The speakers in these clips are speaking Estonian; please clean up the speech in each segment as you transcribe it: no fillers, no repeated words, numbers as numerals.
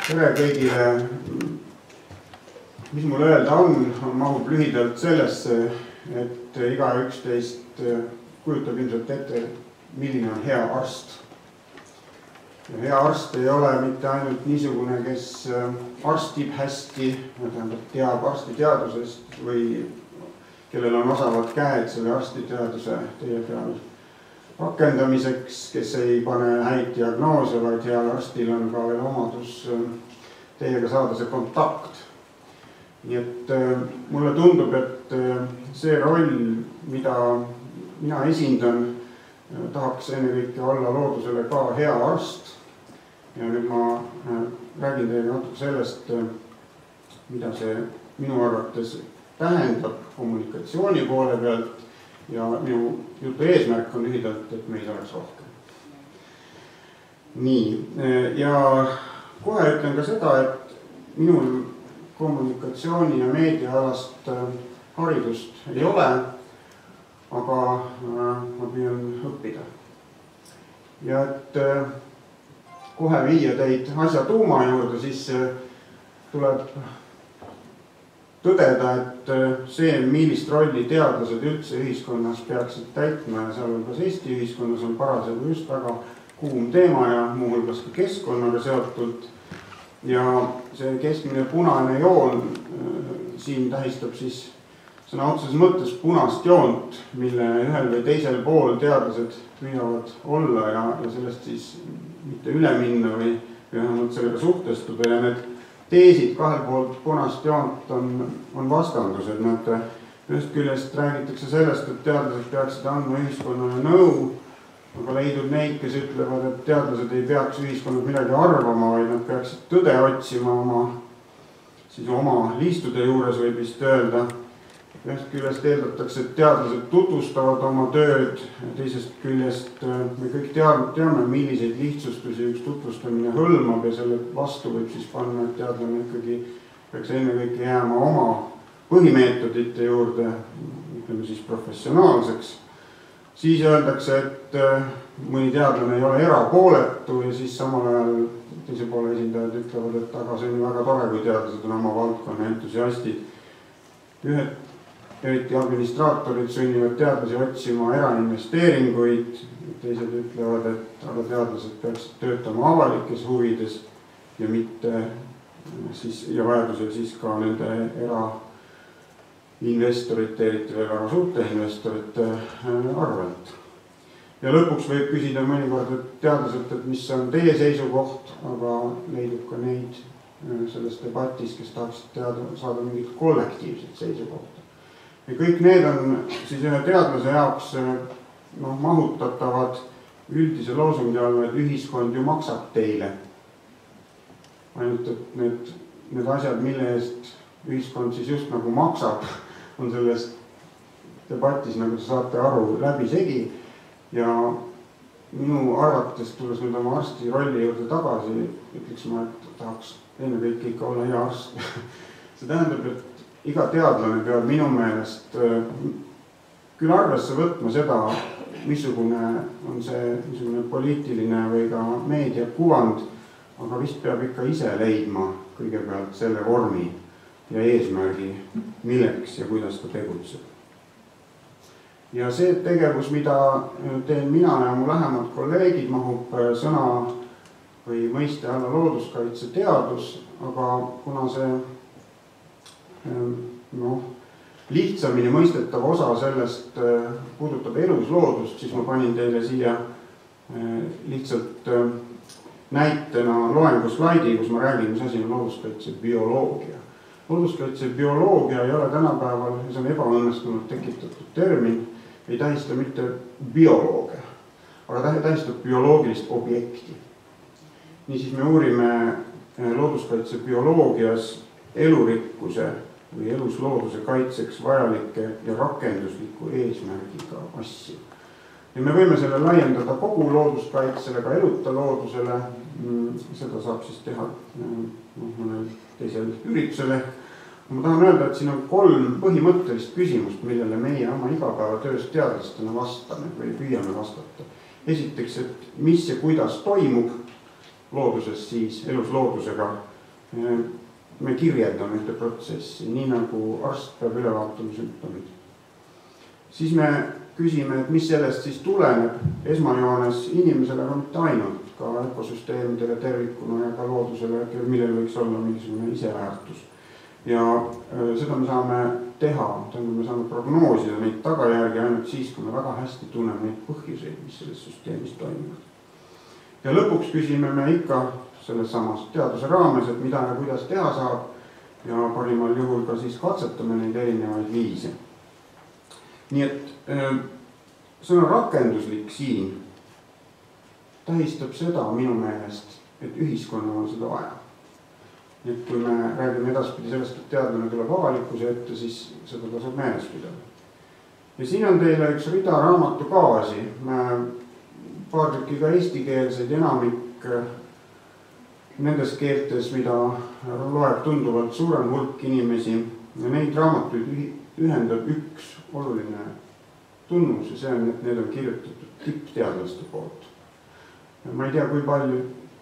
Tere kõigile. Mis mul öelda on, mahub lühidalt sellesse, et igaüks teist kujutab ilmselt ette, milline on hea arst. Ja hea arst ei ole mitte ainult niisugune, kes arstib hästi, teab arstiteadusest või kellel on osavad käed selle arstiteaduse teie peal rakendamiseks, kes ei pane häid diagnoose, vaid heal arstil on ka veel omadus teiega saada see kontakt. Nii et mulle tundub, et see roll, mida mina esindan, tahaks ennekõike olla loodusele ka hea arst. Ja nüüd ma räägin teile natuke sellest, mida see minu arvates tähendab kommunikatsiooni poole pealt ja minu jutu eesmärk on lühidalt, et meid oleks rohkem. Nii, ja kohe ütlen ka seda, et minul kommunikatsiooni ja meediaalast haridust ei ole, aga ma püüan õppida. Ja et kohe viia teid asja tuuma juurde, siis tuleb tõdeda, et see, millist rolli teadlased üldse ühiskonnas peaksid täitma ja sealhulgas Eesti ühiskonnas on parasjagu just väga kuum teema ja muuhulgas ka keskkonnaga seotult. Ja see keskmine punane joon siin tähistab siis sõna otseses mõttes punast joont, mille ühel või teisel pool teadlased püüavad olla ja sellest siis mitte üle minna või vähemalt sellega suhtestuda ja need teesid kahel poolt punast joont on vastandused. Ühest küljest räägitakse sellest, et teadlased peaksid andma ühiskonnale nõu, aga leidub neid, kes ütlevad, et teadlased ei peaks ühiskonnad midagi arvama, vaid nad peaksid tõde otsima oma liistude juures, võib vist öelda. Ühest küljest eeldatakse, et teadlased tutvustavad oma tööd, teisest küljest me kõik teame, milliseid lihtsustusi üks tutvustamine hõlmab ja selle vastu võib siis panna, et teadlane ikkagi peaks ennekõike jääma oma põhimeetodite juurde, ütleme siis professionaalseks. Siis öeldakse, et mõni teadlane ei ole erapooletu ja siis samal ajal teise poole esindajad ütlevad, et aga see on väga tore, kui teadlased on oma valdkonna entusiastid. Eriti administraatorid sunnivad teadlasi otsima erainvesteeringuid, teised ütlevad, et aga teadlased peaksid töötama avalikes huvides ja mitte siis, ja vajadusel siis ka nende erainvestorite, eriti veel väga suurte investorite arvelt. Ja lõpuks võib küsida mõnikord, et teadlased, et mis on teie seisukoht, aga leidub ka neid selles debatis, kes tahaksid saada mingit kollektiivset seisukohta. Ja kõik need on siis ühe teadlase jaoks mahutatavad üldise loosungi all, et ühiskond ju maksab teile. Ainult, et need asjad, mille eest ühiskond siis just nagu maksab, on selles debatis, nagu te saate aru, läbisegi. Ja minu arvates, tulles nüüd oma arsti rolli juurde tagasi, ütleks ma, et tahaks ennekõike ikka olla hea arst. See tähendab, et iga teadlane peab minu meelest küll arvesse võtma seda, missugune on see poliitiline või ka meedia kuvand, aga vist peab ikka ise leidma kõigepealt selle vormi ja eesmärgi, milleks ja kuidas ta tegutseb. Ja see tegevus, mida teen mina ja mu lähemad kolleegid, mahub sõna või mõiste alla looduskaitse teadus, aga kuna see lihtsamini mõistetav osa sellest puudutab elusloodust, siis ma panin teile siia lihtsalt näitena loenguslaidi, kus ma räägin, mis asi on looduskaitse bioloogia. Looduskaitse bioloogia ei ole tänapäeval, see on ebaõnnestunud tekitatud termin, ei tähista mitte bioloogia, aga tähistab bioloogilist objekti. Niisiis me uurime looduskaitse bioloogias elurikkuse või eluslooduse kaitseks vajalike ja rakendusliku eesmärgiga asju. Ja me võime selle laiendada kogu looduskaitsele, ka eluta loodusele, seda saab siis teha mõnel teisel üritusele. Ma tahan öelda, et siin on 3 põhimõttelist küsimust, millele meie oma igapäevatöös teadlastena vastame või püüame vastata. Esiteks, et mis ja kuidas toimub looduses siis elusloodusega me kirjeldame ühte protsessi, nii nagu arst peab üle vaatama sümptomid. Siis me küsime, et mis sellest siis tuleneb esmajoones inimesele, aga mitte ainult, ka ökosüsteemidele tervikuna ja ka loodusele, millel võiks olla mingisugune iseväärtus. Ja seda me saame teha, me saame prognoosida neid tagajärgi ainult siis, kui me väga hästi tunneme neid põhjuseid, mis selles süsteemis toimuvad. Ja lõpuks küsime me ikka selles samas teaduse raames, et mida ja kuidas teha saab ja parimal juhul ka siis katsetame neid erinevaid viise. Nii et sõna rakenduslik siin tähistab seda minu meelest, et ühiskonnal on seda vaja. Et kui me räägime edaspidi sellest, et teadlane tuleb avalikkuse ette, siis seda tasub meeles pidada. Ja siin on teile üks rida raamatukaasi, paar tükki ka eestikeelseid, enamik nendes keeltes, mida loeb tunduvalt suurem hulk inimesi. Ja neid raamatuid ühendab üks oluline tunnus ja see on, et need on kirjutatud tippteadlaste poolt. Ma ei tea, kui palju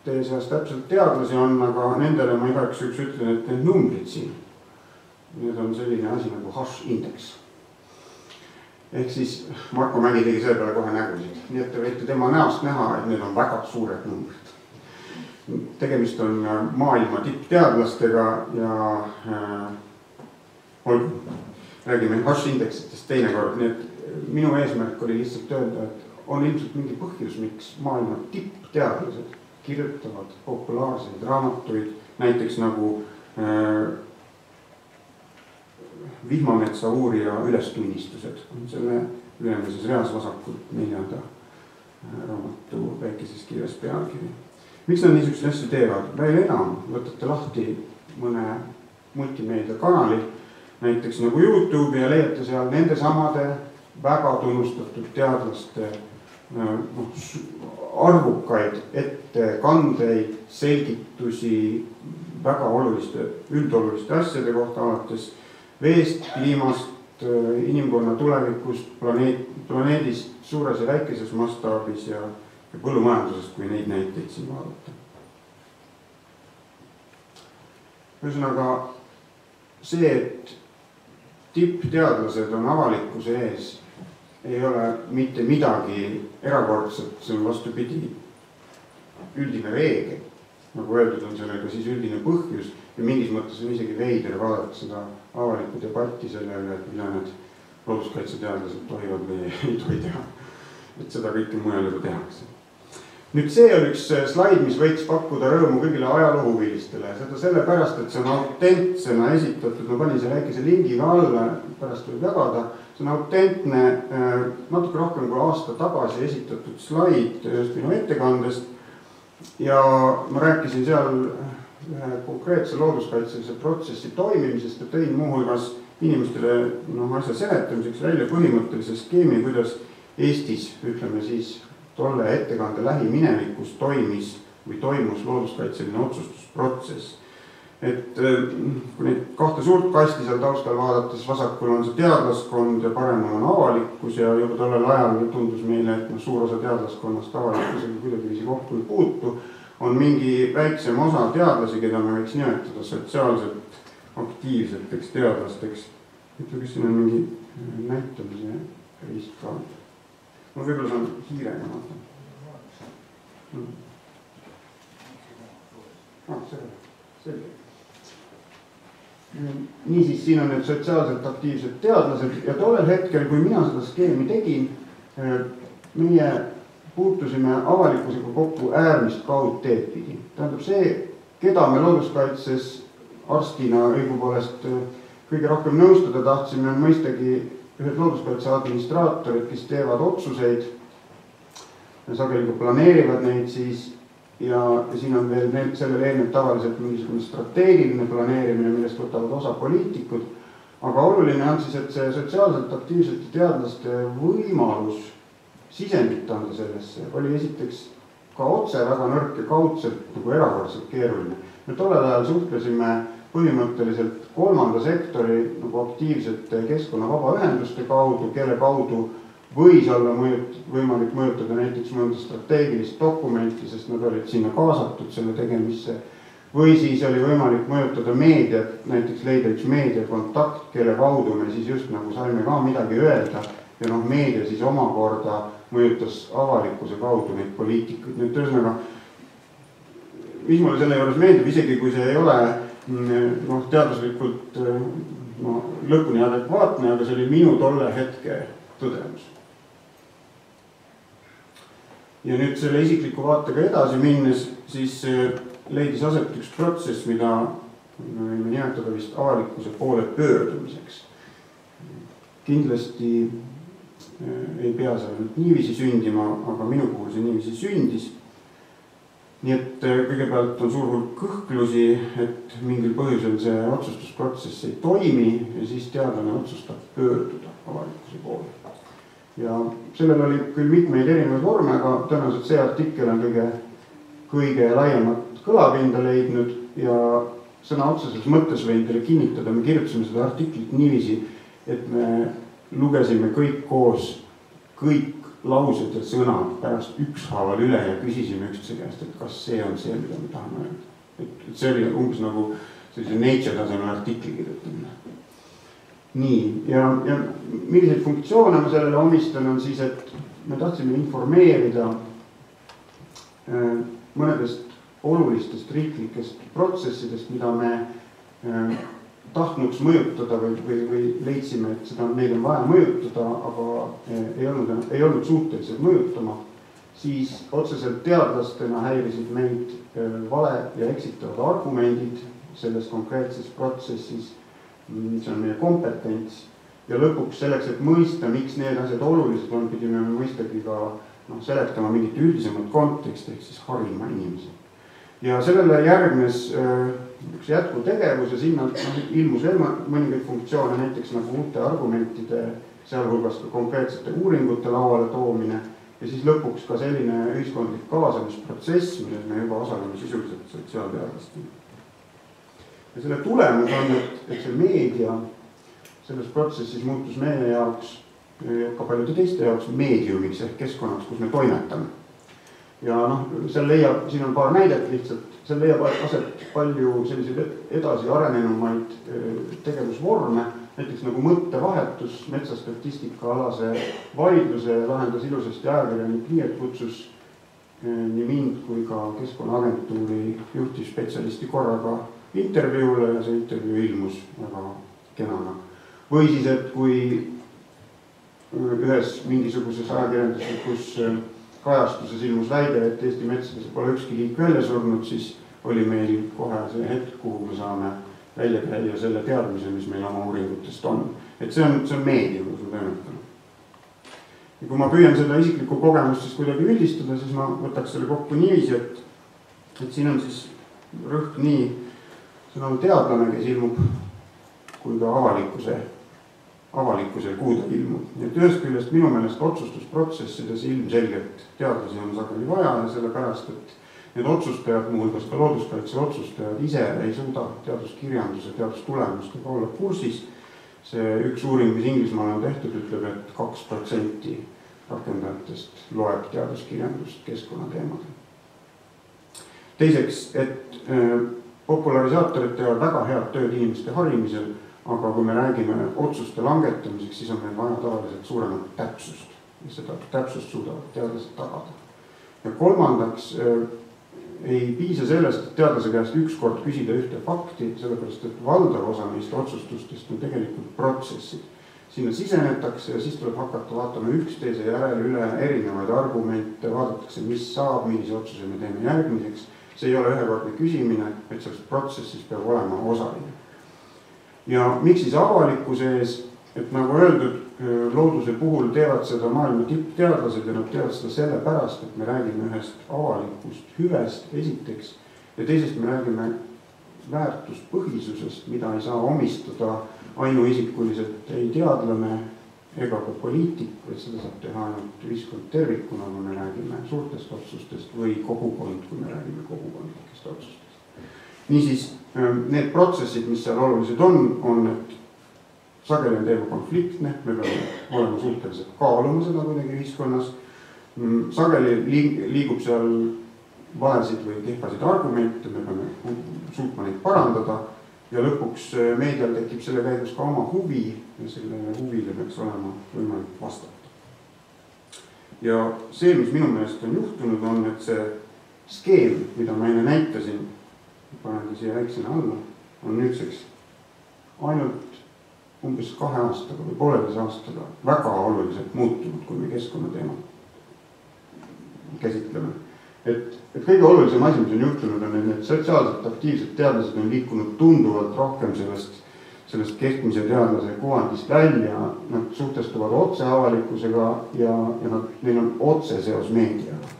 teie seas täpselt teadlasi on, aga nendele ma igaks üks ütlen, et need numbrid siin, need on selline asi nagu hash-indeks. Ehk siis Marko Mägi tegi selle peale kohe nägusid. Nii et te võite tema näost näha, et need on väga suured numbrid. Tegemist on maailma tippteadlastega ja räägime hash-indeksitest teinekord. Nii et minu eesmärk oli lihtsalt öelda, et on ilmselt mingi põhjus, miks maailma tippteadlased kirjutavad populaarseid raamatuid, näiteks nagu Vihmametsa uurija ülestunnistused on selle ülemises reas vasakult 4. raamatu väikeses kiires pealkiri. Miks nad niisugust asju teevad? Veel enam, võtate lahti mõne multimeediakanali, näiteks nagu YouTube ja leiate seal nende samade väga tunnustatud teadlaste arvukaid ettekandeid, selgitusi väga oluliste, üldoluliste asjade kohta, alates veest, kliimast, inimkonna tulevikust, planeedist suures ja väikeses mastaabis ja põllumajandusest, kui neid näiteid siin vaadata. Ühesõnaga see, et tippteadlased on avalikkuse ees, ei ole mitte midagi erakordset, see on vastupidi üldine reegel. Nagu öeldud on sellega siis üldine põhjus ja mingis mõttes on isegi veider vaadata seda avalikku debatti selle üle, et mida need looduskaitseteadlased tohivad või ei tohi teha. Et seda kõike mujal juba tehakse. Nüüd see on üks slaid, mis võiks pakkuda rõõmu kõigile ajaloohuvilistele. Seda sellepärast, et see on autentsena esitatud, ma panin see väikese lingiga alla, pärast võib jagada. See on autentne, natuke rohkem kui aasta tagasi esitatud slaid ühest minu ettekandest ja ma rääkisin seal ühe konkreetse looduskaitselise protsessi toimimisest ja tõin muuhulgas inimestele asja seletamiseks välja põhimõttelise skeemi, kuidas Eestis, ütleme siis, tolle ettekande lähiminevikus toimus looduskaitseline otsustusprotsess. Et kui neid kahte suurt kasti seal taustal vaadates, vasakul on see teadlaskond ja paremal on avalikkus ja juba tollel ajal tundus meile, et suur osa teadlaskonnast avalikkusega kuidagi kokku ei puutu, on mingi väiksem osa teadlasi, keda me võiks nimetada sotsiaalselt aktiivseteks teadlasteks. Ütle, kas siin on mingi näitamise riistkaart? Ma võib-olla saan hiirega vaata. Selge. Niisiis, siin on need sotsiaalselt aktiivsed teadlased ja tollel hetkel, kui mina seda skeemi tegin, meie puutusime avalikkusega kokku äärmist kaudteed pidi. Tähendab see, keda me looduskaitses arstina õigupoolest kõige rohkem nõustada tahtsime, on mõistagi ühed looduskaitse administraatorid, kes teevad otsuseid ja sageli planeerivad neid siis ja siin on veel sellele eelnev tavaliselt mingisugune strateegiline planeerimine, millest võtavad osa poliitikud, aga oluline on siis, et see sotsiaalselt aktiivsete teadlaste võimalus sisendit anda sellesse oli esiteks ka otse väga nõrk ja kaudselt nagu erakordselt keeruline. Me tollel ajal suhtlesime põhimõtteliselt kolmanda sektori nagu aktiivsete keskkonnavabaühenduste kaudu, kelle kaudu võis olla võimalik mõjutada näiteks mõnda strateegilist dokumenti, sest nad olid sinna kaasatud selle tegemisse. või siis oli võimalik mõjutada meediat, näiteks leida üks meediakontakt, kelle kaudu me siis just nagu saime ka midagi öelda ja noh, meedia siis omakorda mõjutas avalikkuse kaudu neid poliitikuid. Nüüd ühesõnaga, mis mulle selle juures meeldib, isegi kui see ei ole teaduslikult lõpuni adekvaatne, aga see oli minu tolle hetke tõdemus. Ja nüüd selle isikliku vaatega edasi minnes, siis leidis aset üks protsess, mida me võime nimetada vist avalikkuse poole pöördumiseks. Kindlasti ei pea seal nüüd niiviisi sündima, aga minu puhul see niiviisi sündis. Nii et kõigepealt on suur hulk kõhklusi, et mingil põhjusel see otsustusprotsess ei toimi ja siis teadlane otsustab pöörduda avalikkuse poole. Ja sellel oli küll mitmeid erinevaid vorme, aga tõenäoliselt see artikkel on kõige laiemat kõlapinda leidnud ja sõna otseses mõttes võin teile kinnitada, me kirjutasime seda artiklit niiviisi, et me lugesime kõik koos, kõik laused ja sõnad pärast ükshaaval üle ja küsisime üksteise käest, et kas see on see, mida me tahame öelda. Et see oli umbes nagu sellise Nature tasemel artikli kirjutamine. Nii, ja milliseid funktsioone ma sellele omistan on siis, et me tahtsime informeerida mõnedest olulistest riiklikest protsessidest, mida me tahtnuks mõjutada või leidsime, et seda neid on vaja mõjutada, aga ei olnud suutelised mõjutama, siis otseselt teadlastena häirisid meid vale ja eksitavad argumendid selles konkreetses protsessis, see on meie kompetents ja lõpuks selleks, et mõista, miks need asjad olulised on, pidime mõistagi ka seletama mingit üldisemat konteksti, ehk siis harima inimesi. Ja sellele järgnes üks jätkutegevus ja sinna ilmus veel mõningaid funktsioone, näiteks nagu uute argumentide, sealhulgas ka konkreetsete uuringute lauale toomine ja siis lõpuks ka selline ühiskondlik kaasamisprotsess, milles me juba osaleme sisuliselt sotsiaalteadlastena. Ja selle tulemus on, et see meedia selles protsessis muutus meie jaoks ja ka paljude teiste jaoks meediumiks ehk keskkonnaks, kus me toimetame. Ja siin on paar näidet lihtsalt, seal leiab aset palju selliseid edasi arenenumaid tegevusvorme, näiteks nagu mõttevahetus, metsastatistika-alase vaidluse lahendas ilusasti ajakirjanik nii, et kutsus nii mind kui ka Keskkonnaagentuuri juhtivspetsialisti korraga intervjuule ja see intervjuu ilmus väga kenana. Või siis, et kui ühes mingisuguses ajakirjanduslikus kajastuses ilmus väide, et Eesti metsades pole ükski liik välja surnud, siis oli meil kohe see hetk, kuhu me saame välja käia selle teadmise, mis meil oma uuringutest on. Et see on meedium, kus me toimetame. Ja kui ma püüan seda isiklikku kogemust siis kuidagi üldistada, siis ma võtaks selle kokku niiviisi, et siin on siis rõhk nii sõnal teadlane, kes ilmub, kui ka avalikkusel kuuda ilmub. Et ühest küljest minu meelest otsustusprotsessides ilmselgelt teadlasi on sageli vaja ja sellepärast, et need otsustajad, muuhulgas ka looduskaitse otsustajad ise ei suuda teaduskirjanduse, teadustulemustega olla kursis. See üks uuring, mis Inglismaal on tehtud, ütleb, et 2% rakendajatest loeb teaduskirjandust keskkonnateemadel. Teiseks, et popularisaatorid teevad väga head tööd inimeste harimisel, aga kui me räägime otsuste langetamiseks, siis on meil vaja tavaliselt suuremat täpsust. Ja seda täpsust suudavad teadlased tagada. Ja kolmandaks, ei piisa sellest, et teadlase käest ükskord küsida ühte fakti, sellepärast, et valdav osa neist otsustustest on tegelikult protsessid. Sinna sisenetakse ja siis tuleb hakata vaatama üksteise järel üle erinevaid argumente, vaadatakse, mis saab, millise otsuse me teeme järgmiseks. See ei ole ühekordne küsimine, et selles protsessis peab olema osaline. Ja miks siis avalikkuse ees, et nagu öeldud, looduse puhul teevad seda maailma tippteadlased ja nad teevad seda sellepärast, et me räägime ühest avalikust hüvest esiteks ja teisest me räägime väärtuspõhisusest, mida ei saa omistada ainuisikuliselt ei teadlane ega ka poliitik, et seda saab teha ainult ühiskond tervikuna, kui me räägime suurtest otsustest või kogukond, kui me räägime kogukondlikest otsustest. Niisiis, need protsessid, mis seal olulised on, et sageli on teema konfliktne, me peame olema suhteliselt kaaluma seda kuidagi ühiskonnas. Sageli liigub seal valesid või kehvasid argumente, me peame suutma neid parandada ja lõpuks meedial tekib selle käigus ka oma huvi ja sellele huvile peaks olema võimalik vastata. Ja see, mis minu meelest on juhtunud, on, et see skeem, mida ma enne näitasin, panen siia väiksena alla, on nüüdseks ainult umbes 2 aastaga või pooleteise aastaga väga oluliselt muutunud, kui me keskkonnateema käsitleme. Et kõige olulisem asi, mis on juhtunud, on, et need sotsiaalselt aktiivsed teadlased on liikunud tunduvalt rohkem sellest keskmise teadlase kuvandist välja, nad suhtestuvad otse avalikkusega ja neil on otse seos meediaga.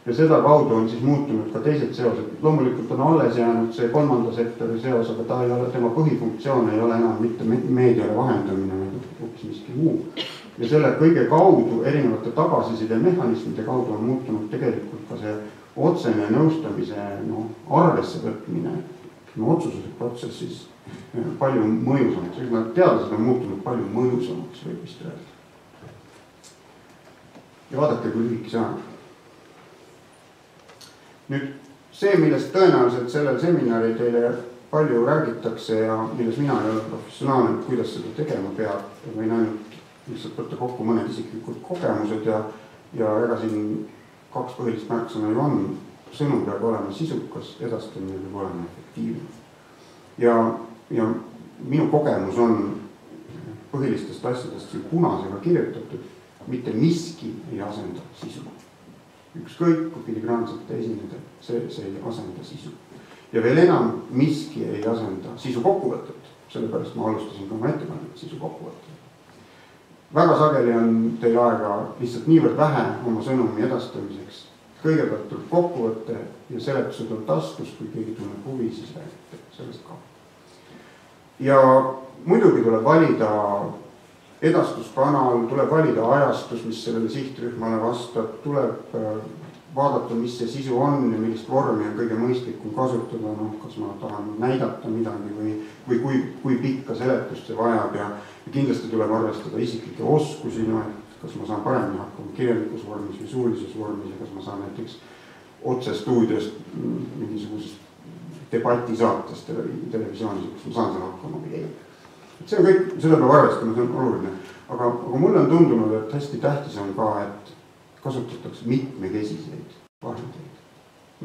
Ja seda kaudu on siis muutunud ka teised seosed. Loomulikult on alles jäänud see kolmanda sektori seos, aga tema põhifunktsioon ei ole enam mitte meediale vahendamine, vaid hoopis miski muu. Ja selle kõige kaudu, erinevate tagasiside mehhanismide kaudu on muutunud tegelikult ka see otsene nõustamise arvesse võtmine otsususe protsessis palju mõjusamaks. Teadlased on muutunud palju mõjusamaks, võib vist öelda. Ja vaadake, kui lühike see aeg. Nüüd see, millest tõenäoliselt sellel seminaril teile palju räägitakse ja milles mina ei ole professionaalne, kuidas seda tegema peab, võin ainult lihtsalt võtta kokku mõned isiklikud kogemused ja ega siin 2 põhilist märksõna ju on. Sõnum peab olema sisukas, edastamine peab olema efektiivne. Ja minu kogemus on põhilistest asjadest siin punasega kirjutatud, mitte miski ei asenda sisu. Ükskõik, kui filigraanselt esineda, see ei asenda sisu. Ja veel enam, miski ei asenda sisu kokkuvõtet, sellepärast ma alustasin ka oma ettekannet sisu kokkuvõtet. Väga sageli on teil aega lihtsalt niivõrd vähe oma sõnumi edastamiseks. Kõigepealt tuleb kokkuvõtte ja seletused on taskus, kui keegi tunneb huvi, siis räägite sellest ka. Ja muidugi tuleb valida edastuskanal, tuleb valida ajastus, mis sellele sihtrühmale vastab, tuleb vaadata, mis see sisu on ja millist vormi on kõige mõistlikum kasutada, kas ma tahan näidata midagi või kui pikka seletust see vajab ja kindlasti tuleb arvestada isiklikke oskusi, kas ma saan paremini hakkama kirjalikus vormis või suulises vormis ja kas ma saan näiteks otse stuudiost mingisugusest debatisaates televisioonis, kus ma saan seal hakkama või ei. See on kõik, seda peab arvestama, see on oluline. Aga mulle on tundunud, et hästi tähtis on ka, et kasutatakse mitmekesiseid vahendeid.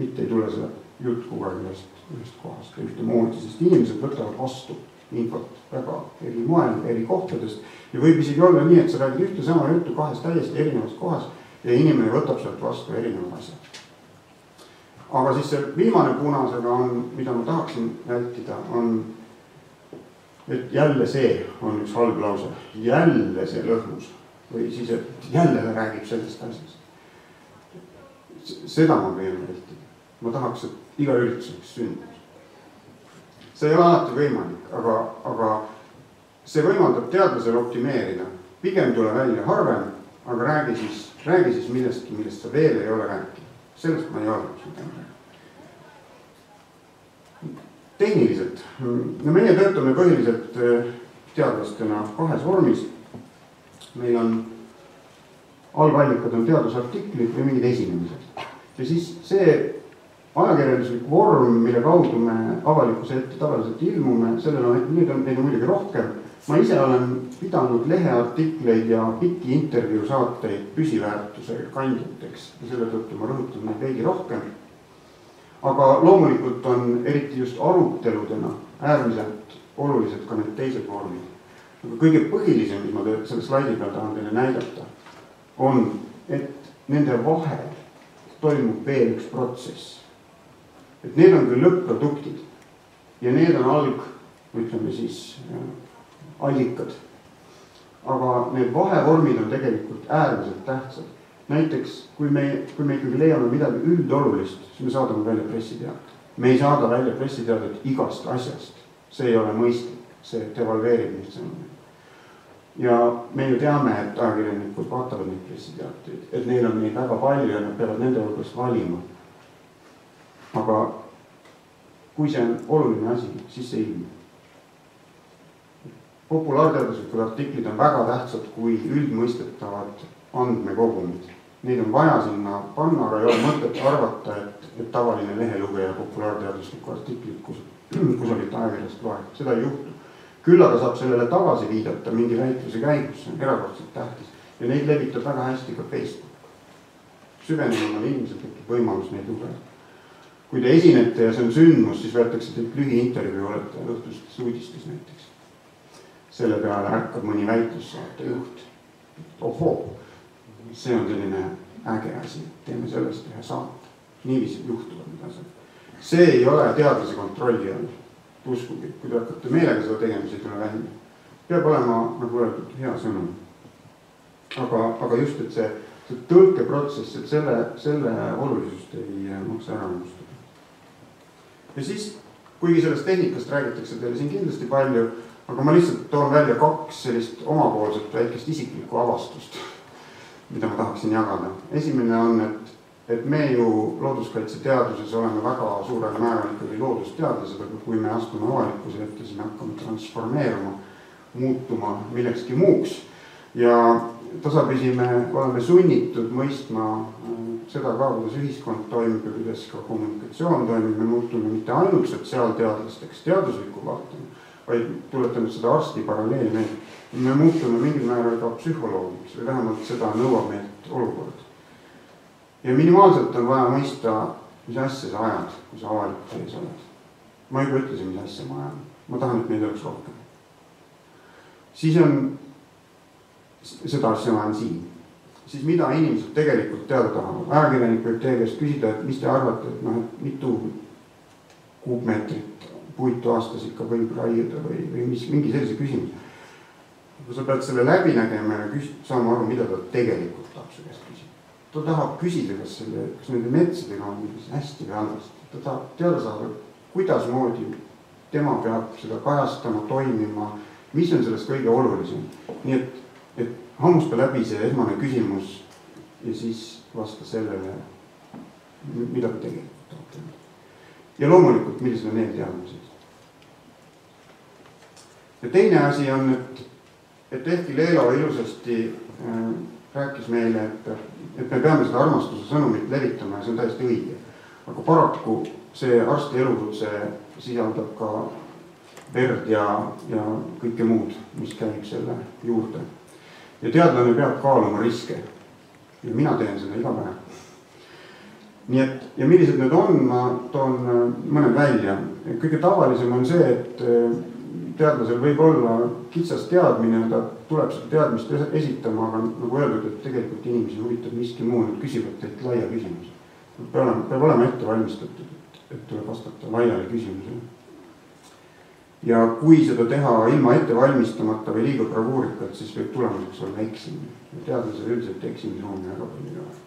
Mitte ei tule seda jutt kogu aeg ühest kohast ühte moodi, sest inimesed võtavad vastu infot väga eri moel, eri kohtadest ja võib isegi olla nii, et sa räägid ühte sama juttu 2 täiesti erinevas kohas ja inimene võtab sealt vastu erinevad asjad. Aga siis see viimane punasega on, mida ma tahaksin vältida, on, et jälle see on üks halb lause, jälle see lõhmus või siis, et jälle räägib sellest asjast. Seda ma püüan vältida. Ma tahaks, et iga ürituseks sündmus. See ei ole alati võimalik, aga see võimaldab teadlasel optimeerida. Pigem tule välja harvem, aga räägi siis millestki, millest sa veel ei ole rääkinud. Sellest ma ei ole. Tehniliselt. Meie töötame põhiliselt teadlastena 2 vormis. Meil on algallikad on teadusartiklid või mingid esinemised. Ja siis see ajakirjanduslik vorm, mille kaudu me avalikkuse ette tavaliselt ilmume, neid on muidugi rohkem. Ma ise olen pidanud leheartikleid ja pikki intervjuu saateid püsiväärtuse kandjateks ja selle tõttu ma rõhutan neid veidi rohkem. Aga loomulikult on eriti just aruteludena äärmiselt olulised ka need teised vormid. Kõige põhilisem, mis ma selle slaidi peal tahan teile näidata, on, et nende vahel toimub veel üks protsess. Et need on küll lõpp-produktid ja need on allikad. Aga need vahevormid on tegelikult äärmiselt tähtsad. Näiteks, kui me ikkagi leiame midagi üldolulist, siis me saadame välja pressiteadet. Me ei saada välja pressiteadet igast asjast. See ei ole mõistlik, see devalveerib neid sõnumeid. Ja me ju teame, et ajakirjanikud vaatavad neid pressiteateid, et neil on neid väga palju ja nad peavad nende hulgast valima. Aga kui see on oluline asi, siis see ilmub. Populaarteaduslikud artiklid on väga tähtsad kui üldmõistetavad andmekogumid. neid on vaja sinna panna, aga ei ole mõtet arvata, et tavaline lehelugeja populaarteaduslikku artiklit kusagilt ajakirjast loeb. Seda ei juhtu. Küll aga saab sellele tagasi viidata mingi väitluse käigus, see on erakordselt tähtis. Ja neid levitab väga hästi ka Facebook. Süvenemal inimesel tekib võimalus neid lugeda. Kui te esinete ja see on sündmus, siis võetakse teilt lühiintervjuu, olete õhtustes uudistes näiteks. Selle peale ärkab mõni väitlussaate juht. Ohoo, see on selline äge asi, teeme sellest ühe saate. Niiviisi juhtuvad need asjad. See ei ole teadlase kontrolli all. Uskugi, kui te hakkate meelega seda tegema, see ei tule välja. Peab olema, nagu öeldud, hea sõnum. Aga just, et see tõlkeprotsess, et selle olulisust ei maksa ära unustada. Ja siis, kuigi sellest tehnikast räägitakse teile siin kindlasti palju, aga ma lihtsalt toon välja 2 sellist omapoolset väikest isiklikku avastust, mida ma tahaksin jagada. Esimene on, et me ju looduskaitseteaduses oleme väga suurel määral ikkagi loodusteadlased, aga kui me astume avalikkuse ette, siis me hakkame transformeeruma, muutuma millekski muuks. Ja tasapisi me oleme sunnitud mõistma seda ka, kuidas ühiskond toimib ja kuidas ka kommunikatsioon toimib. Me muutume mitte ainult sotsiaalteadlasteks teadusliku vaatena, vaid tuletame seda arsti paralleeli meil. Me muutume mingil määral ka psühholoogiks või vähemalt seda nõuab meilt olukord. Ja minimaalselt on vaja mõista, mis asja sa ajad, kui sa avalikult ees oled. Ma juba ütlesin, mis asja ma ajan. Ma tahan, et neid oleks rohkem. Siis on, seda asja ma ajan siin. Siis mida inimesed tegelikult teada tahavad. Ajakirjanik võib teie käest küsida, et mis te arvate, et mitu kuupmeetrit puitu aastas ikka võib raiuda või mingi sellise küsimus. Kui sa pead selle läbi nägema ja saama aru, mida ta tegelikult tahab su käest küsida. Ta tahab küsida, kas nende metsadega on hästi või halvasti. Ta tahab teada saada, kuidas moodi tema peab seda kajastama, toimima, mis on sellest kõige olulisem. Nii et hammusta läbi see esmane küsimus ja siis vasta sellele, mida ta tegelikult tahab teha. Ja loomulikult, millised on need teadmised. Ja teine asi on, et ehkki Leelo ilusasti rääkis meile, et me peame seda armastuse sõnumit levitama ja see on täiesti õige. Aga paraku see arsti elukutse sisaldab ka verd ja kõike muud, mis käib selle juurde. Ja teadlane peab kaaluma riske. Ja mina teen seda iga päev. Nii et, ja millised need on, ma toon mõned välja. Kõige tavalisem on see, et teadlasel võib olla kitsas teadmine, ta tuleb seda teadmist esitama, aga nagu öeldud, et tegelikult inimesi huvitab miski muu, nad küsivad teilt laia küsimus. Peab olema ette valmistatud, et tuleb vastata laiale küsimusele. Ja kui seda teha ilma ette valmistamata või liiga bravuurikalt, siis võib tulemuseks olla eksimine. Teadlasel üldiselt eksimisruumi väga palju ei ole.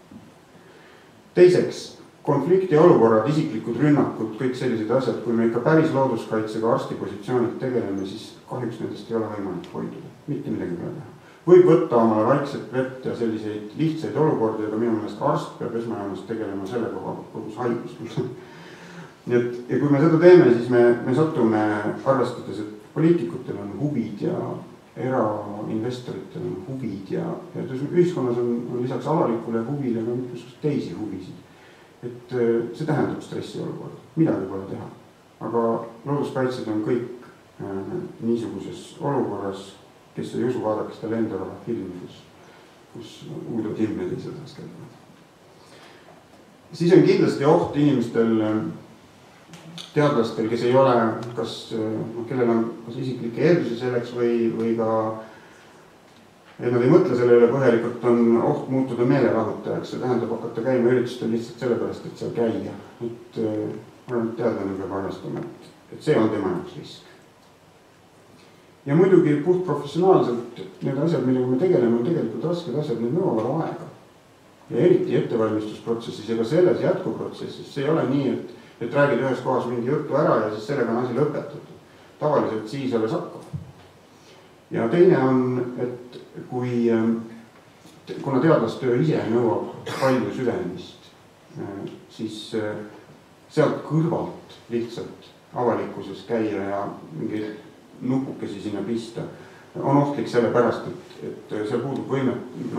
Teiseks, konflikti olukorrad, isiklikud rünnakud, kõik sellised asjad, kui me ikka päris looduskaitsega arsti positsioonilt tegeleme, siis kahjuks nendest ei ole võimalik hoiduda. Mitte midagi peale teha. Võib võtta omale vaikset vett ja selliseid lihtsaid olukordi, aga minu meelest arst peab esmajoones tegelema sellega kodus haigus. Ja kui me seda teeme, siis me satume arvestades, et poliitikutel on huvid ja erainvestoritel on huvid ja ühiskonnas on lisaks avalikule huvile ka mitmesugust teisi huvisid. Et see tähendab stressi olukorda, midagi pole teha. Aga looduskaitsjad on kõik niisuguses olukorras, kes ei usu, vaadake seda lendava filmi, kus Uudo Timm ja teised käivad. Siis on kindlasti oht inimestel, teadlastel, kes ei ole, kellel on kas isiklikke eeldusi selleks või ka et nad ei mõtle selle üle põhjalikult, on oht muutuda meelelahutajaks. See tähendab hakata käima üritustel lihtsalt sellepärast, et seal käia. Teadlane peab arvestama, et see on tema jaoks risk. Ja muidugi puht professionaalselt need asjad, millega me tegeleme, on tegelikult rasked asjad, need nõuavad aega. Ja eriti ettevalmistusprotsessis ja ka selles jätkuprotsessis. See ei ole nii, et räägid ühes kohas mingi juttu ära ja siis sellega on asi lõpetatud. Tavaliselt siis alles hakkab. Ja teine on, et kuna teadlastöö ise nõuab palju süvenemist, siis sealt kõrvalt lihtsalt avalikkuses käia ja mingeid nupukesi sinna pista on ohtlik sellepärast, et seal puudub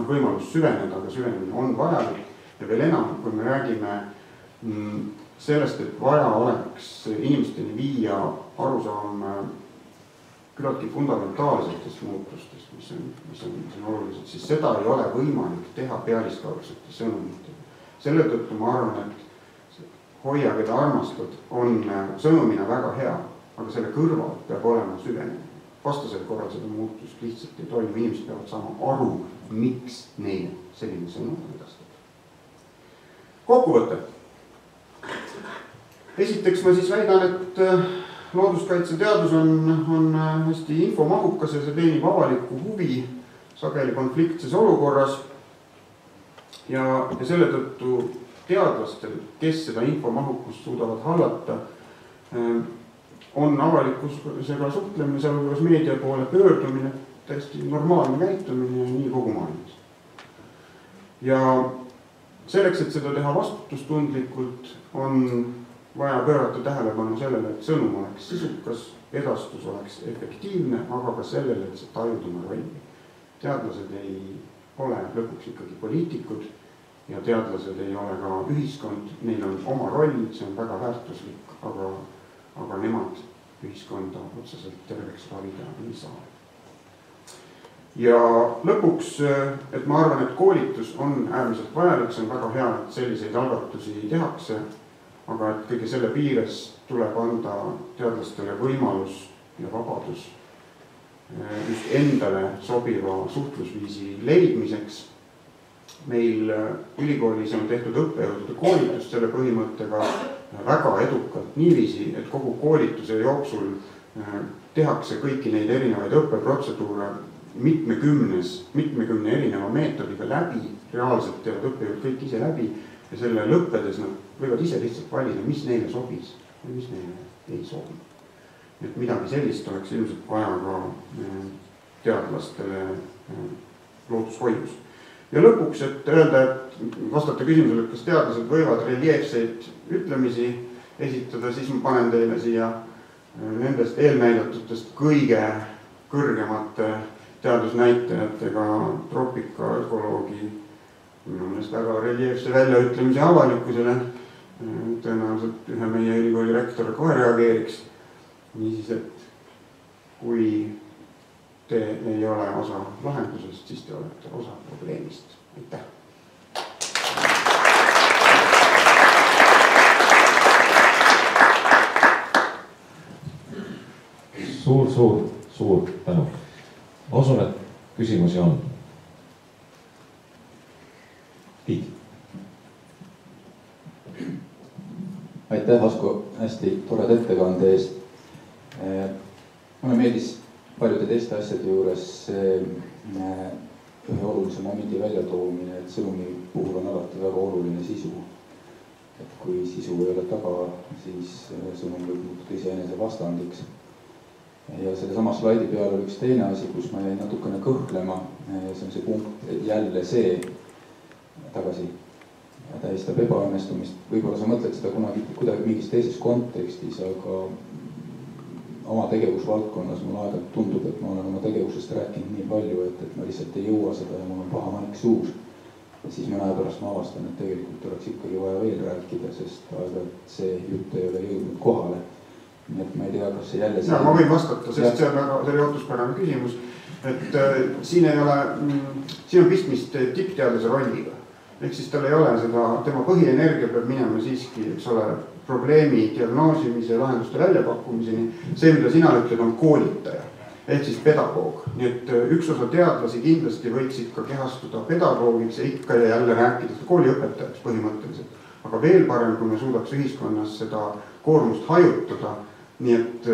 võimalus süveneda, aga süvenemine on vajalik ja veel enam, kui me räägime sellest, et vaja oleks inimesteni viia arusaam küllaltki fundamentaalsetest muutustest, mis on olulised, siis seda ei ole võimalik teha pealiskaudsete sõnumitega. Selle tõttu ma arvan, et hoia, keda armastad, on sõnumina väga hea, aga selle kõrval peab olema süvenemine. Vastasel korral seda muutust lihtsalt ei toimu, inimesed peavad saama aru, miks neile selline sõnum edastada. Kokkuvõte. Esiteks ma siis väidan, et looduskaitseteadus on hästi infomahukas ja see teenib avalikku huvi sageli konfliktses olukorras ja selle tõttu teadlastel, kes seda infomahukust suudavad hallata, on avalikkusega suhtlemine, sealhulgas meedia poole pöördumine, täiesti normaalne käitumine ja nii kogu maailmas. Ja selleks, et seda teha vastutustundlikult, on vaja pöörata tähelepanu sellele, et sõnum oleks sisukas, edastus oleks efektiivne, aga ka sellele, et see tajud oma rolli. Teadlased ei ole lõpuks ikkagi poliitikud ja teadlased ei ole ka ühiskond, neil on oma roll, see on väga väärtuslik, aga nemad ühiskonda otseselt terveks ravida ei saa. Ja lõpuks, et ma arvan, et koolitus on äärmiselt vajalik, see on väga hea, et selliseid algatusi tehakse, aga et kõige selle piires tuleb anda teadlastele võimalus ja vabadus just endale sobiva suhtlusviisi leidmiseks. Meil ülikoolis on tehtud õppejõudude koolitust selle põhimõttega väga edukalt niiviisi, et kogu koolituse jooksul tehakse kõiki neid erinevaid õppeprotseduure mitmekümne erineva meetodiga läbi, reaalselt teevad õppejõud kõik ise läbi ja selle lõppedes nad võivad ise lihtsalt valida, mis neile sobis ja mis neile ei sobi. Et midagi sellist oleks ilmselt vaja ka teadlastele loodushoius. Ja lõpuks, et öelda, et vastata küsimusele, et kas teadlased võivad reljeefseid ütlemisi esitada, siis ma panen teile siia nendest eelnäidatutest kõige kõrgemate teadusnäitajatega troopikaökoloogi minu meelest väga reljeefse väljaütlemise avalikkusele. Tõenäoliselt ühe meie ülikooli rektor kohe reageeriks. Niisiis, et kui te ei ole osa lahendusest, siis te olete osa probleemist. Aitäh! Suur tänu. Ma usun, et küsimusi on. Tiit. Aitäh, Asko, hästi toreda ettekande eest. Mulle meeldis paljude teiste asjade juures ühe olulise momendi väljatoomine, et sõnumi puhul on alati väga oluline sisu. Et kui sisu ei ole taga, siis sõnum võib muutuda iseenese vastandiks. Ja selle sama slaidi peal oli üks teine asi, kus ma jäin natukene kõhklema. See on see punkt, et jälle see tagasi tähistab ebaõnnestumist. Võib-olla sa mõtled seda kuidagi mingis teises kontekstis, aga oma tegevusvaldkonnas mul aeg-ajalt tundub, et ma olen oma tegevusest rääkinud nii palju, et ma lihtsalt ei jõua seda ja mul on paha maik suus. Ja siis mõne aja pärast ma avastan, et tegelikult oleks ikkagi vaja veel rääkida, sest aeg-ajalt see jutt ei ole jõudnud kohale. Nii et ma ei tea, kas see jälle... Ja, ma võin vastata, sest see on väga ootuspärane küsimus. Et siin on pistmist tippteadlase rolliga. Ehk siis tal ei ole seda, tema põhienergia peab minema siiski, eks ole, probleemi diagnoosimise ja lahenduste väljapakkumiseni. See, mida sina ütled, on koolitaja, ehk siis pedagoog. Nii et üks osa teadlasi kindlasti võiksid ka kehastuda pedagoogiks ja ikka ja jälle rääkida kooliõpetajaks põhimõtteliselt. Aga veel parem, kui me suudaks ühiskonnas seda koormust hajutada, nii et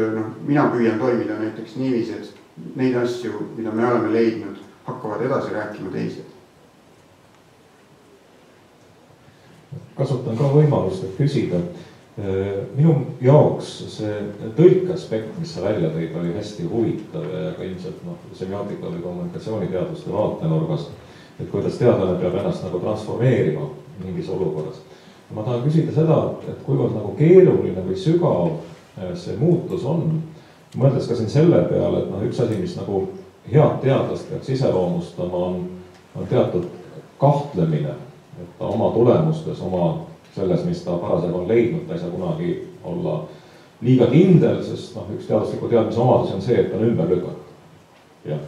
mina püüan toimida näiteks niiviisi, et neid asju, mida me oleme leidnud, hakkavad edasi rääkima teised. Kasutan ka võimalust, et küsida. Minu jaoks see tõlkeaspekt, mis sa välja tõid, oli hästi huvitav ja ka ilmselt semiootika või kommunikatsiooniteaduste vaatenurgast, et kuidas teadlane peab ennast nagu transformeerima mingis olukorras. Ma tahan küsida seda, et kuivõrd nagu keeruline või sügav see muutus on, mõeldes ka siin selle peale, et üks asi, mis nagu head teadlast peaks iseloomustama, on teatud kahtlemine, et ta oma tulemustes, oma selles, mis ta parasjagu on leidnud, ta ei saa kunagi olla liiga kindel, sest üks teadusliku teadmise omadus on see, et on ümber lükata. Jah.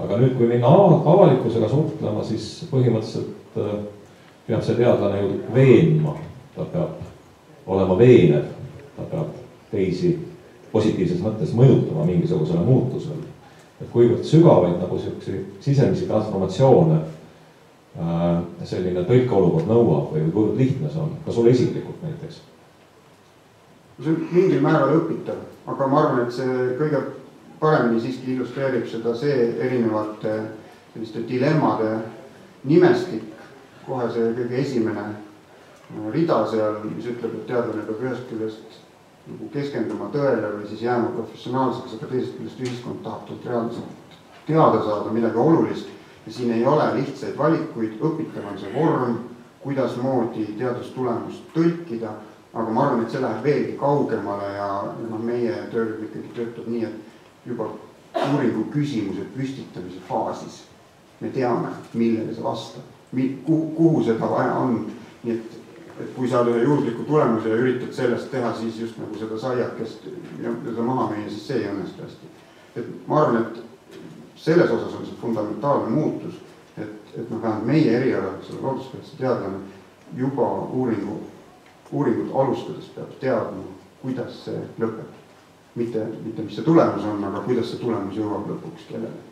Aga nüüd, kui minna avalikkusega suhtlema, siis põhimõtteliselt peab see teadlane ju veenma, ta peab olema veenev, ta peab teisi positiivses mõttes mõjutama mingisugusele muutusele. Et kuivõrd sügavaid nagu sisemisi transformatsioone selline tõlkeolukord nõuab või kuivõrd lihtne see on, ka sulle isiklikult näiteks? See on mingil määral õpitav, aga ma arvan, et see kõige paremini siiski illustreerib seda see erinevate selliste dilemmade nimestik, kohe see kõige esimene rida seal, mis ütleb, et teadlane peab ühest küljest nagu keskenduma tõele või siis jääma professionaalseks, aga teisest küljest ühiskond tahab talt reaalselt teada saada midagi olulist ja siin ei ole lihtsaid valikuid, õpitav on see vorm, kuidas moodi teadustulemust tõlkida, aga ma arvan, et see läheb veelgi kaugemale ja meie töörühm ikkagi töötab nii, et juba uuringu küsimuse püstitamise faasis me teame, millele see vastab, kuhu seda vaja on, nii et kui saad ühe juhusliku tulemuse ja üritad sellest teha, siis just nagu seda saiakest ja seda maha müüa, siis see ei õnnestu hästi. Et ma arvan, et selles osas on see fundamentaalne muutus, et vähemalt meie erialal, selle looduskaitse teadlane, juba uuringut alustades peab teadma, kuidas see lõpeb. Mitte mis see tulemus on, aga kuidas see tulemus jõuab lõpuks kellele.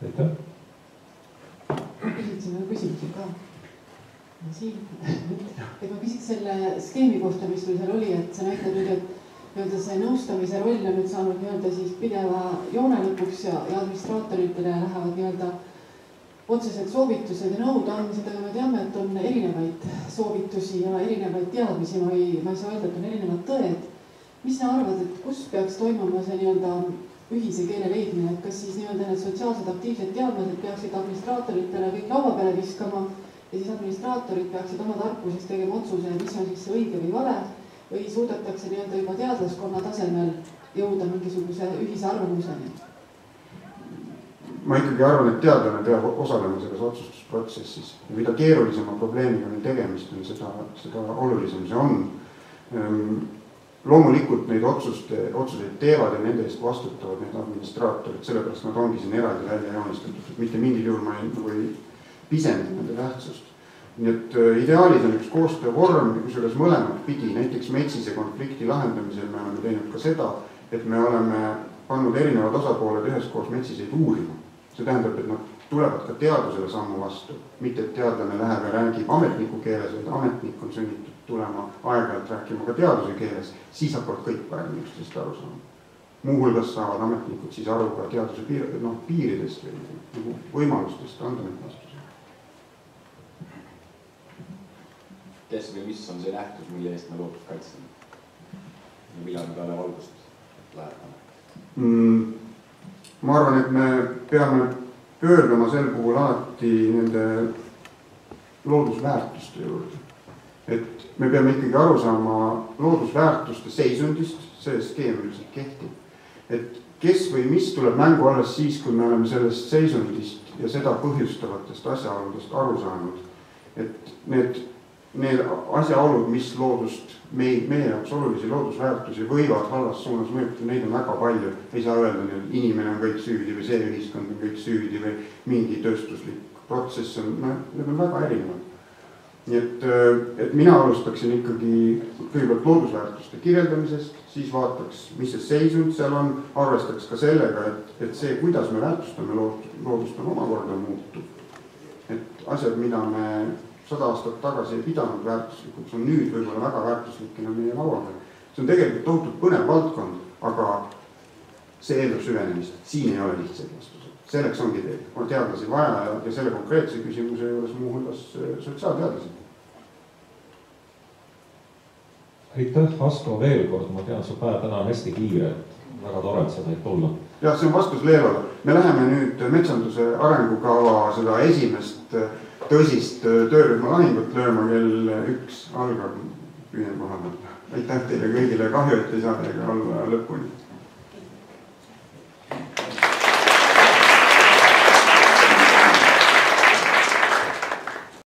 Aitäh! Küsitsime küsimusi ka. Siin. Et ma küsiks selle skeemi kohta, mis sul seal oli, et see näitab nüüd, et see nõustamise roll on nüüd saanud siis pideva joone lõpuks ja administraatoritele lähevad otsesed soovitused ja nõud andmised, aga me teame, et on erinevaid soovitusi ja erinevaid teadmisi, ma ei saa öelda, et on erinevad tõed. Mis sa arvad, et kus peaks toimuma see ühise keele leidmine, et kas siis need sotsiaalsed aktiivsed teadlased peaksid administraatoritele kõik laua peale viskama ja siis administraatorid peaksid oma tarkusest tegema otsuse, mis on siis see õige või vale või suudetakse juba teadlaskonna tasemel jõuda mingisuguse ühise arvamuseni? Ma ikkagi arvan, et teadlane peab osalema selles otsustusprotsessis. Mida keerulisema probleemiga meil tegemist on, seda olulisem see on. Loomulikult neid otsuseid teevad ja nende eest vastutavad need administraatorid, sellepärast nad ongi siin eraldi välja joonistatud, et mitte mingil juhul ma ei pisenda nende tähtsust. Nii et ideaalis on üks koostöövorm, kusjuures mõlemat pidi, näiteks metsise konflikti lahendamisel me oleme teinud ka seda, et me oleme pannud erinevad osapooled üheskoos metsiseid uurima. See tähendab, et nad tulevad ka teadusele sammu vastu, mitte et teadlane läheb ja räägib ametniku keeles, vaid ametnik on sunnitud tulema aeg-ajalt rääkima ka teaduse keeles, siis hakkavad kõik paremini üksteisest aru saama. Muuhulgas saavad ametnikud siis aru ka teaduse piiridest või võimalustest anda neid vastuseid. Kes või mis on see nähtus, mille eest me loodust kaitseme? Ja millal me peale valgust läheme? Ma arvan, et me peame pöörduma sel puhul alati nende loodusväärtuste juurde. Et me peame ikkagi aru saama loodusväärtuste seisundist, see skeem üldiselt kehtib. Et kes või mis tuleb mängu alles siis, kui me oleme sellest seisundist ja seda põhjustavatest asjaoludest aru saanud. Et need asjaolud, mis loodust, meie jaoks olulisi loodusväärtusi võivad halvas suunas mõjutada, neid on väga palju. Ei saa öelda, et inimene on kõik süüdi või see ühiskond on kõik süüdi või mingi tööstuslik protsess on, need on väga erinevad. Nii et mina alustaksin ikkagi kõigepealt loodusväärtuste kirjeldamisest, siis vaataks, mis see seisund seal on, arvestaks ka sellega, et see, kuidas me väärtustame loodust on omakorda muutub. Et asjad, mida me 100 aastat tagasi ei pidanud väärtuslikuks, on nüüd võib-olla väga väärtuslikina meie laua peal. See on tegelikult tohutult põnev valdkond, aga see eeldab süvenemist. Siin ei ole lihtsaid vastused. Selleks ongi teadlasi vaja ja selle konkreetse küsimuse juures muuhulgas sotsiaalteadlasi. Aitäh, Asko, veel kord. Ma tean, su päev täna on hästi kiire, et väga tore, et sa said tulla. Jah, see on vastus Leelole. Me läheme nüüd metsanduse arengukava seda esimest tõsist töörühma lahingut lööma kell 1 algab püüen koha peal. Aitäh teile kõigile, kahju, et ei saa teiega olla lõpuni.